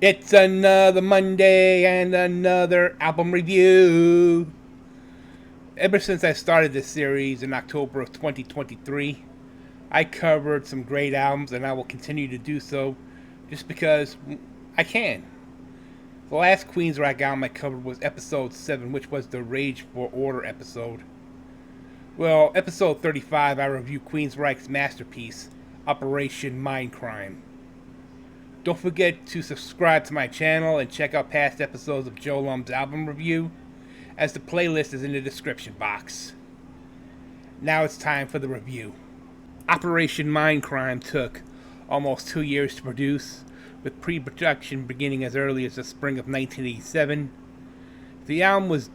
It's another Monday and another album review. Ever since I started this series in October of 2023, I covered some great albums and I will continue to do so just because I can. The last Queensryche album I covered was episode 7, which was the Rage for Order episode. Well, episode 35, I review Queensryche's masterpiece, Operation Mindcrime. Don't forget to subscribe to my channel and check out past episodes of JoeLumb's album review, as the playlist is in the description box. Now it's time for the review. Operation Mindcrime took almost 2 years to produce, with pre-production beginning as early as the spring of 1987. The album was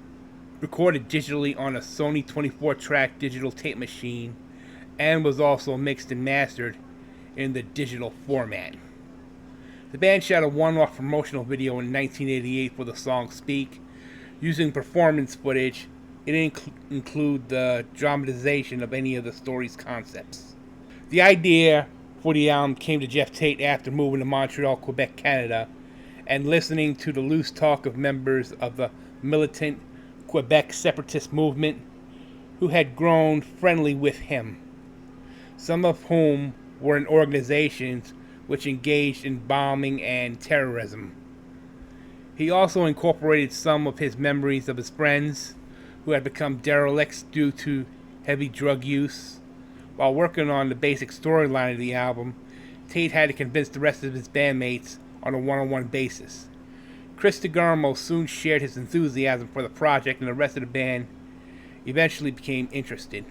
recorded digitally on a Sony 24-track digital tape machine and was also mixed and mastered in the digital format. The band shot a one-off promotional video in 1988 for the song Speak. Using performance footage, it didn't include the dramatization of any of the story's concepts. The idea for the album came to Jeff Tate after moving to Montreal, Quebec, Canada, and listening to the loose talk of members of the militant Quebec separatist movement who had grown friendly with him, some of whom were in organizations which engaged in bombing and terrorism. He also incorporated some of his memories of his friends who had become derelicts due to heavy drug use. While working on the basic storyline of the album, Tate had to convince the rest of his bandmates on a one-on-one basis. Chris DeGarmo soon shared his enthusiasm for the project, and the rest of the band eventually became interested.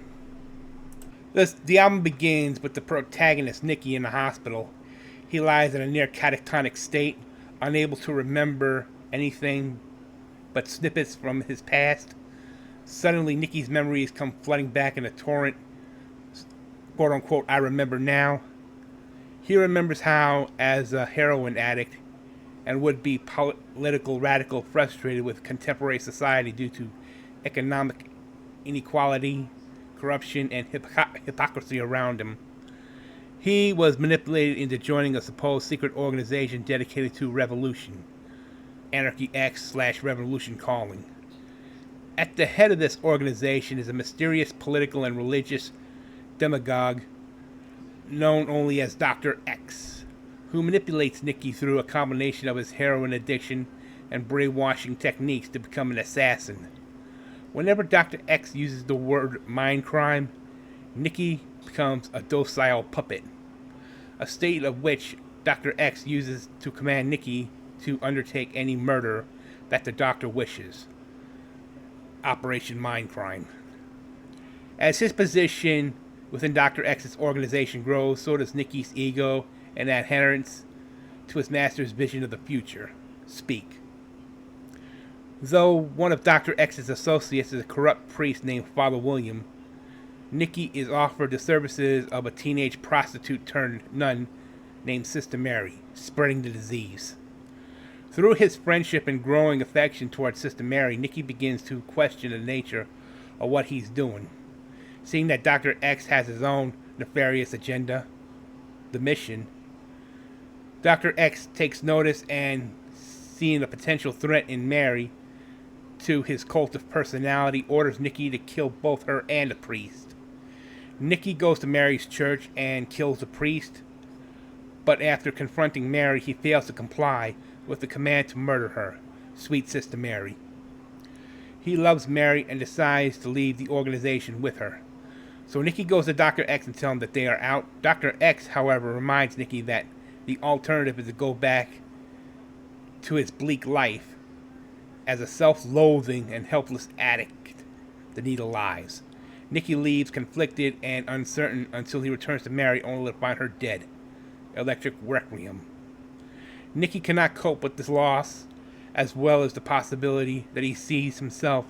The album begins with the protagonist, Nicky, in the hospital. He lies in a near catatonic state, unable to remember anything but snippets from his past. Suddenly, Nicky's memories come flooding back in a torrent, quote-unquote, I remember now. He remembers how, as a heroin addict and would-be political radical frustrated with contemporary society due to economic inequality, corruption, and hypocrisy around him, he was manipulated into joining a supposed secret organization dedicated to revolution, Anarchy X/Revolution Calling. At the head of this organization is a mysterious political and religious demagogue known only as Dr. X, who manipulates Nicky through a combination of his heroin addiction and brainwashing techniques to become an assassin. Whenever Dr. X uses the word mindcrime, Nicky becomes a docile puppet, a state of which Dr. X uses to command Nicky to undertake any murder that the doctor wishes. Operation Mindcrime. As his position within Dr. X's organization grows, so does Nicky's ego and adherence to his master's vision of the future, Speak. Though one of Dr. X's associates is a corrupt priest named Father William, Nicky is offered the services of a teenage prostitute turned nun named Sister Mary, spreading the disease. Through his friendship and growing affection towards Sister Mary, Nicky begins to question the nature of what he's doing. Seeing that Dr. X has his own nefarious agenda, the mission, Dr. X takes notice and, seeing a potential threat in Mary to his cult of personality, orders Nicky to kill both her and the priest. Nicky goes to Mary's church and kills the priest, but after confronting Mary, he fails to comply with the command to murder her, sweet Sister Mary. He loves Mary and decides to leave the organization with her. So Nicky goes to Dr. X and tells him that they are out. Dr. X, however, reminds Nicky that the alternative is to go back to his bleak life as a self-loathing and helpless addict the needle lies. Nicky leaves conflicted and uncertain until he returns to Mary, only to find her dead. Electric Requiem. Nicky cannot cope with this loss, as well as the possibility that he sees himself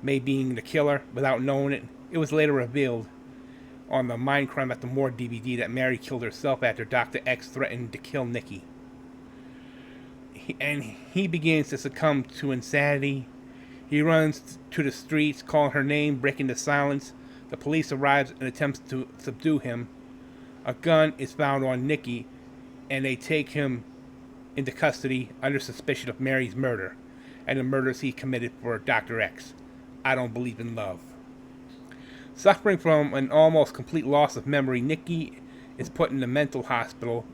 may being the killer without knowing it. It was later revealed on the Mindcrime at the More DVD that Mary killed herself after Dr. X threatened to kill Nicky. He begins to succumb to insanity. He runs to the streets, calling her name, breaking the silence. The police arrives and attempts to subdue him. A gun is found on Nicky, and they take him into custody under suspicion of Mary's murder and the murders he committed for Dr. X. I Don't Believe in Love. Suffering from an almost complete loss of memory, Nicky is put in a mental hospital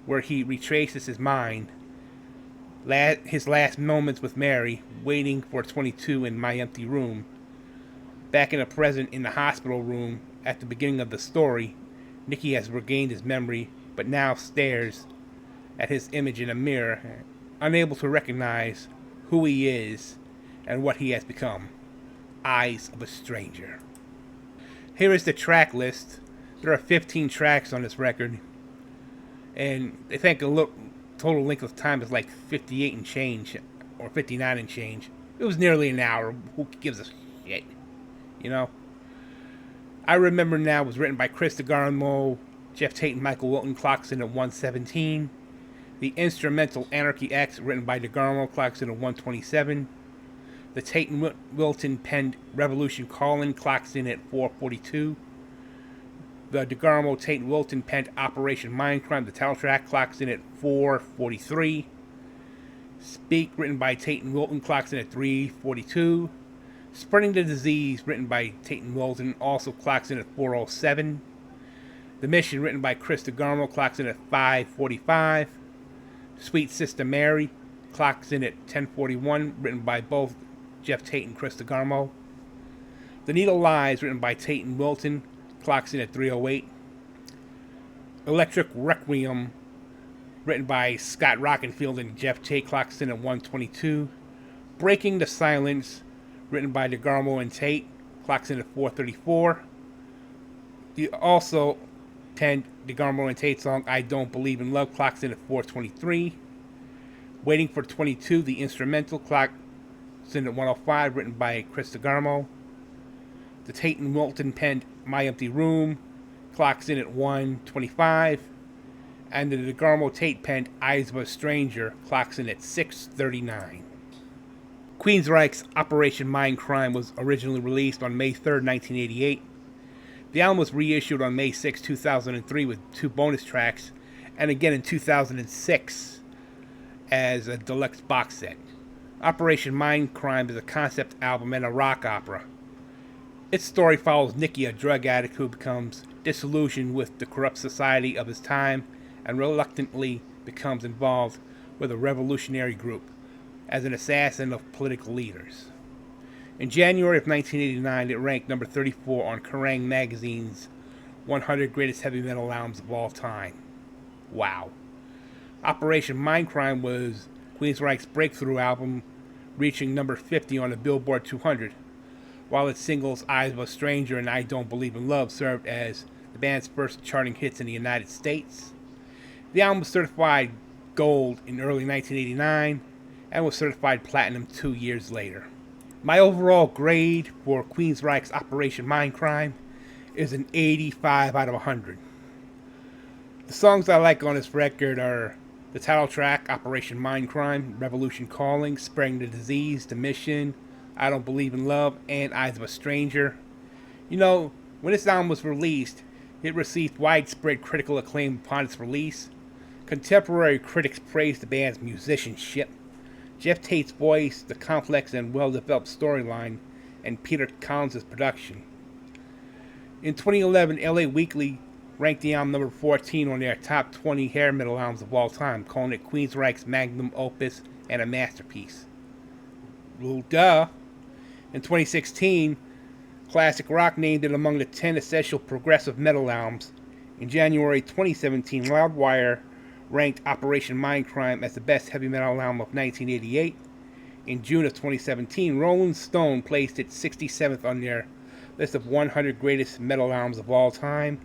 where he retraces his mind, his last moments with Mary, waiting for 22 in My Empty Room. Back in the present, in the hospital room, at the beginning of the story, Nicky has regained his memory, but now stares at his image in a mirror, unable to recognize who he is and what he has become. Eyes of a Stranger. Here is the track list. There are 15 tracks on this record, and I think the total length of time is like 58 and change, or 59 and change. It was nearly an hour. Who gives a shit? You know? I Remember Now was written by Chris DeGarmo, Jeff Tate, and Michael Wilton, clocks in at 117. The instrumental Anarchy X, written by DeGarmo, clocks in at 127. The Tate and Wilton penned Revolution Calling clocks in at 442. The DeGarmo, Tate, and Wilton penned Operation Mindcrime, the title track, clocks in at 443. Speak, written by Tate and Wilton, clocks in at 342. Spreading the Disease, written by Tate and Wilton, also clocks in at 407. The Mission, written by Chris DeGarmo, clocks in at 545. Sweet Sister Mary clocks in at 1041, written by both Jeff Tate and Chris DeGarmo. The Needle Lies, written by Tate and Wilton, clocks in at 308. Electric Requiem, written by Scott Rockenfield and Jeff Tate, clocks in at 122. Breaking the Silence, written by DeGarmo and Tate, clocks in at 434. The also penned DeGarmo and Tate song I Don't Believe in Love clocks in at 423. Waiting for 22, the instrumental, clocks in at 105, written by Chris DeGarmo. The Tate and Wilton penned My Empty Room clocks in at 125. And the DeGarmo Tate penned Eyes of a Stranger clocks in at 639. Queensryche's Operation Mindcrime was originally released on May 3rd, 1988. The album was reissued on May 6, 2003 with 2 bonus tracks, and again in 2006 as a deluxe box set. Operation Mindcrime is a concept album and a rock opera. Its story follows Nicky, a drug addict who becomes disillusioned with the corrupt society of his time and reluctantly becomes involved with a revolutionary group as an assassin of political leaders. In January of 1989, it ranked number 34 on Kerrang! Magazine's 100 Greatest Heavy Metal Albums of All Time. Wow. Operation Mindcrime was Queensryche's breakthrough album, reaching number 50 on the Billboard 200, while its singles Eyes of a Stranger and I Don't Believe in Love served as the band's first charting hits in the United States. The album was certified gold in early 1989 and was certified platinum 2 years later. My overall grade for Queensryche's Operation Mindcrime is an 85 out of 100. The songs I like on this record are the title track, Operation Mindcrime, Revolution Calling, Spreading the Disease, The Mission, I Don't Believe in Love, and Eyes of a Stranger. You know, when this album was released, it received widespread critical acclaim upon its release. Contemporary critics praised the band's musicianship, Jeff Tate's voice, the complex and well-developed storyline, and Peter Collins' production. In 2011, LA Weekly ranked the album number 14 on their top 20 hair metal albums of all time, calling it Queensryche's magnum opus and a masterpiece. Well, duh. In 2016, Classic Rock named it among the 10 essential progressive metal albums. In January 2017, Loudwire ranked Operation Mindcrime as the best heavy metal album of 1988. In June of 2017, Rolling Stone placed it 67th on their list of 100 greatest metal albums of all time.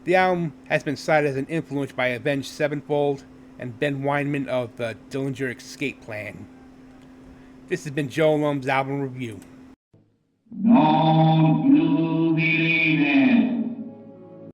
The album has been cited as an influence by Avenged Sevenfold and Ben Weinman of the Dillinger Escape Plan. This has been JoeLumb's album review. No.